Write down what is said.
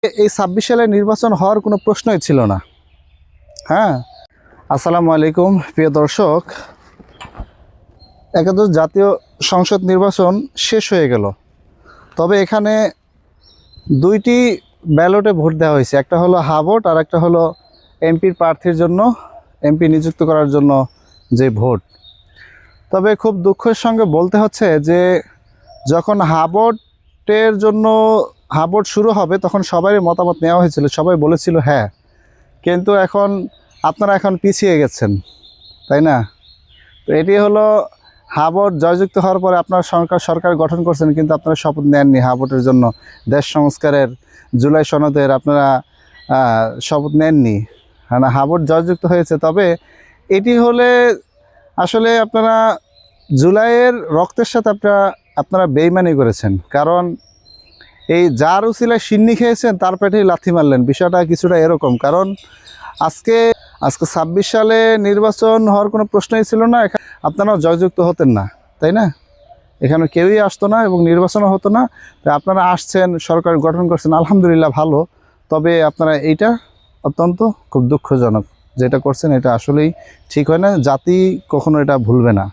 এই ২৬ সালে নির্বাচন হওয়ার কোনো প্রশ্নই ছিল না। হ্যাঁ, আসসালামু আলাইকুম প্রিয় দর্শক। একাদশ জাতীয় সংসদ নির্বাচন শেষ হয়ে গেল, তবে এখানে দুইটি ব্যালটে ভোট দেওয়া হয়েছে। একটা হলো হা ভোট, আর একটা হলো এমপির প্রার্থীর জন্য, এমপি নিযুক্ত করার জন্য যে ভোট। তবে খুব দুঃখের সঙ্গে বলতে হচ্ছে যে যখন হা ভোটের জন্য হা ভোট শুরু হবে তখন সবারই মতামত নেওয়া হয়েছিল, সবাই বলেছিল হ্যাঁ, কিন্তু আপনারা এখন পিছিয়ে গেছেন, তাই না? তো এটি হলো হা ভোট জয়যুক্ত হওয়ার পরে আপনারা সরকার গঠন করছেন, কিন্তু আপনারা শপথ নেননি হা ভোটের জন্য, দেশ সংস্কারের, জুলাই সনদের আপনারা শপথ নেননি। হ্যাঁ, হা ভোট জয়যুক্ত হয়েছে, তবে এটি হলে আসলে আপনারা জুলাইয়ের রক্তের সাথে আপনারা বেইমানি করেছেন। কারণ এই যার উসিলায় সিন্নি খেয়েছেন তার পেটেই লাথি মারলেন, বিষয়টা কিছুটা এরকম। কারণ আজকে ২৬ সালে নির্বাচন হওয়ার কোনো প্রশ্নই ছিল না, আপনারাও জয়যুক্ত হতেন না, তাই না? এখানে কেউই আসতো না এবং নির্বাচনও হতো না। তাই আপনারা আসছেন, সরকার গঠন করছেন, আলহামদুলিল্লাহ ভালো। তবে আপনারা এইটা অত্যন্ত খুব দুঃখজনক যেটা করছেন, এটা আসলেই ঠিক হয় না। জাতি কখনো এটা ভুলবে না।